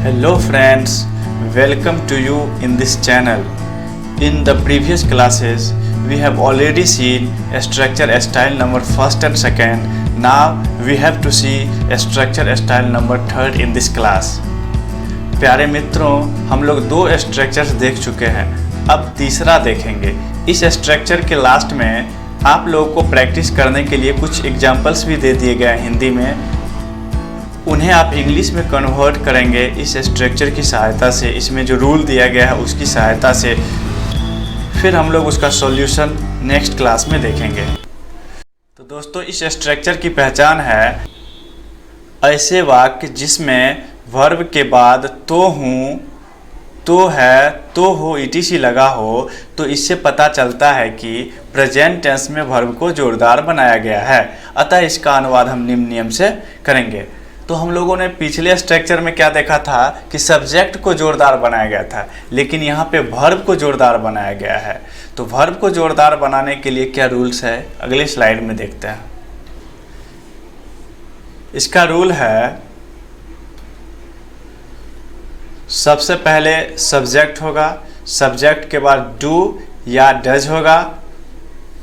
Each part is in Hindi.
Hello friends, welcome to you in this channel. In the previous classes, we have already seen structure style number first and second. Now we have to see structure style number third in this class. प्यारे मित्रों, हम लोग दो स्ट्रक्चर्स देख चुके हैं, अब तीसरा देखेंगे। इस स्ट्रक्चर के लास्ट में आप लोगों को प्रैक्टिस करने के लिए कुछ एग्जाम्पल्स भी दे दिए गए हैं हिंदी में, उन्हें आप इंग्लिश में कन्वर्ट करेंगे इस स्ट्रक्चर की सहायता से। इसमें जो रूल दिया गया है उसकी सहायता से फिर हम लोग उसका सॉल्यूशन नेक्स्ट क्लास में देखेंगे। तो दोस्तों, इस स्ट्रक्चर की पहचान है ऐसे वाक्य जिसमें वर्ब के बाद तो हूँ, तो है, तो हो etc लगा हो, तो इससे पता चलता है कि प्रेजेंट टेंस में वर्ब को जोरदार बनाया गया है। अतः इसका अनुवाद हम निम्न नियम से करेंगे। तो हम लोगों ने पिछले स्ट्रक्चर में क्या देखा था कि सब्जेक्ट को जोरदार बनाया गया था, लेकिन यहाँ पे वर्ब को जोरदार बनाया गया है। तो वर्ब को जोरदार बनाने के लिए क्या रूल्स है, अगले स्लाइड में देखते हैं। इसका रूल है, सबसे पहले सब्जेक्ट होगा, सब्जेक्ट के बाद डू या डज होगा,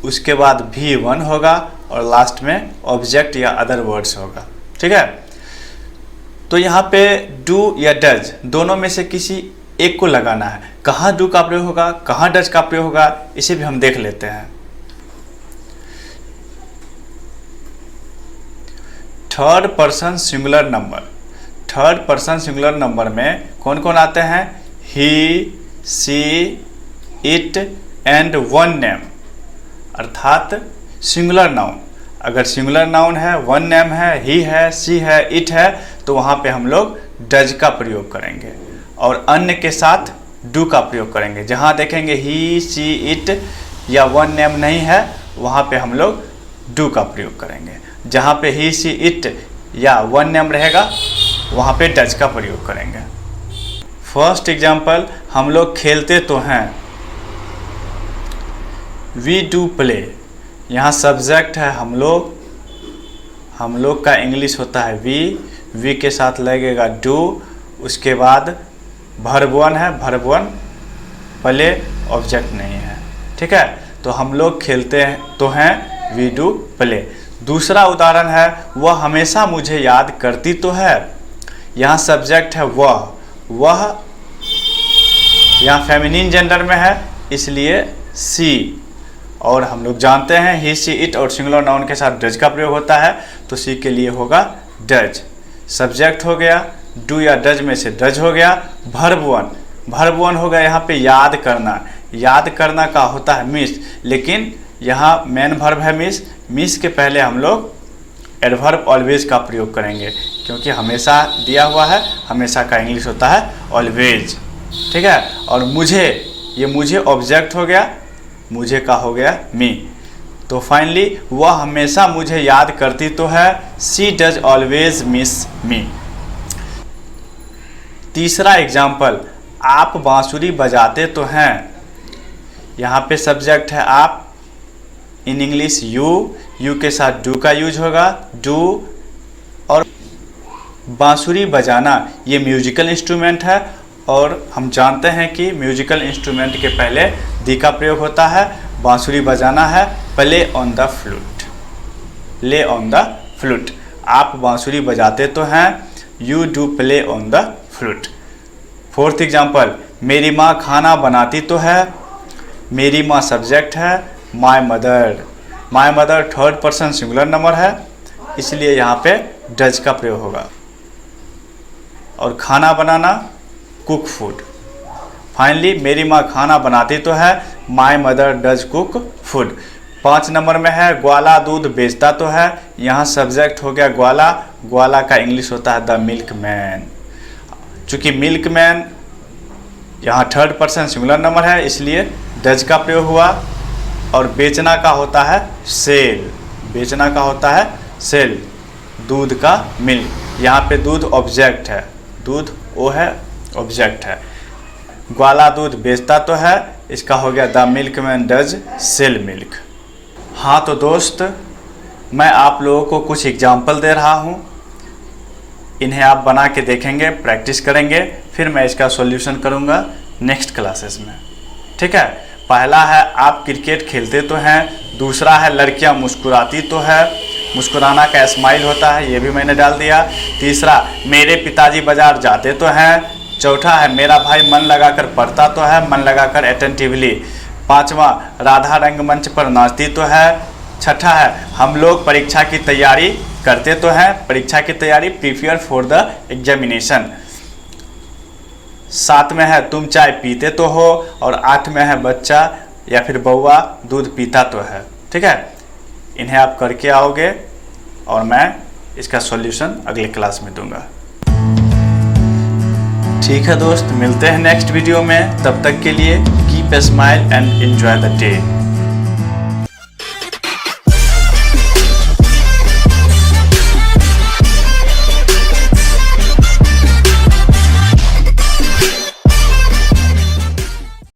उसके बाद V1 होगा और लास्ट में ऑब्जेक्ट या अदर वर्ड्स होगा। ठीक है, तो यहाँ पे डू या डज दोनों में से किसी एक को लगाना है। कहाँ डू का प्रयोग होगा, कहाँ डज का प्रयोग होगा, इसे भी हम देख लेते हैं। Third person singular number, third person singular number में कौन कौन आते हैं? ही, सी, इट एंड वन नेम, अर्थात सिंगुलर नाउन। अगर सिंगुलर नाउन है, वन नेम है, ही है, सी है, इट है, तो वहाँ पे हम लोग डज का प्रयोग करेंगे और अन्य के साथ डू का प्रयोग करेंगे। जहाँ देखेंगे ही, सी, इट या वन नेम नहीं है, वहाँ पे हम लोग डू का प्रयोग करेंगे। जहाँ पे ही, सी, इट या वन नेम रहेगा, वहाँ पे डज का प्रयोग करेंगे। फर्स्ट एग्जाम्पल, हम लोग खेलते तो हैं। वी डू प्ले, यहाँ सब्जेक्ट है हम लोग का इंग्लिश होता है वी के साथ लगेगा डू, उसके बाद वर्ब वन है, वर्ब वन प्ले ऑब्जेक्ट नहीं है। ठीक है, तो हम लोग खेलते हैं तो हैं, वी डू प्ले। दूसरा उदाहरण है, वह हमेशा मुझे याद करती तो है। यहाँ सब्जेक्ट है वह यहाँ फेमिनिन जेंडर में है, इसलिए सी, और हम लोग जानते हैं ही, सी, इट और सिंगुलर नाउन के साथ डज का प्रयोग होता है, तो सी के लिए होगा डज। सब्जेक्ट हो गया, डू या डज में से डज हो गया। वर्ब वन हो गया यहाँ पे याद करना का होता है मिस, लेकिन यहाँ मेन वर्ब है मिस के पहले हम लोग एडवर्ब ऑलवेज का प्रयोग करेंगे, क्योंकि हमेशा दिया हुआ है, हमेशा का इंग्लिश होता है ऑलवेज। ठीक है, और मुझे ऑब्जेक्ट हो गया, मुझे का हो गया मी। तो फाइनली, वह हमेशा मुझे याद करती तो है, सी डज ऑलवेज मिस मी। तीसरा एग्जाम्पल, आप बांसुरी बजाते तो हैं। यहाँ पे सब्जेक्ट है आप, इन इंग्लिश यू के साथ डू का यूज होगा, डू। और बांसुरी बजाना ये म्यूजिकल इंस्ट्रूमेंट है, और हम जानते हैं कि म्यूजिकल इंस्ट्रूमेंट के पहले दी का प्रयोग होता है। बांसुरी बजाना है play on the flute, play on the flute. आप बांसुरी बजाते तो हैं, you do play on the flute. Fourth example, मेरी माँ खाना बनाती तो है। मेरी माँ सब्जेक्ट है, my mother third person singular number है, इसलिए यहाँ पे डज का प्रयोग होगा। और खाना बनाना कुक फूड। फाइनली, मेरी माँ खाना बनाती तो है, my mother does cook food. 5 number में है, ग्वाला दूध बेचता तो है। यहाँ सब्जेक्ट हो गया ग्वाला का इंग्लिश होता है द मिल्क मैन। चूँकि मिल्क मैन यहाँ थर्ड पर्सन सिंगुलर नंबर है, इसलिए डज का प्रयोग हुआ। और बेचना का होता है सेल, दूध का मिल्क। यहाँ पे दूध ऑब्जेक्ट है, दूध वो है, ऑब्जेक्ट है। ग्वाला दूध बेचता तो है, इसका हो गया the milk man does sell milk. हाँ, तो दोस्त, मैं आप लोगों को कुछ एग्जाम्पल दे रहा हूँ। इन्हें आप बना के देखेंगे, प्रैक्टिस करेंगे, फिर मैं इसका सॉल्यूशन करूँगा नेक्स्ट क्लासेस में। ठीक है, पहला है आप क्रिकेट खेलते तो हैं, दूसरा है लड़कियां मुस्कुराती तो है, मुस्कुराना का स्माइल होता है, ये भी मैंने डाल दिया। तीसरा मेरे पिताजी बाजार जाते तो हैं। चौथा है मेरा भाई मन लगाकर पढ़ता तो है, मन लगाकर अटेंटिवली। पांचवा राधा रंगमंच पर नाचती तो है। छठा है हम लोग परीक्षा की तैयारी करते तो हैं, परीक्षा की तैयारी प्रिपेयर फॉर द एग्जामिनेशन। 7 में है तुम चाय पीते तो हो, और 8 में है बच्चा या फिर बउआ दूध पीता तो है। ठीक है, इन्हें आप करके आओगे और मैं इसका सॉल्यूशन अगले क्लास में दूंगा। ठीक है दोस्त, मिलते हैं नेक्स्ट वीडियो में। तब तक के लिए keep a smile and enjoy the day.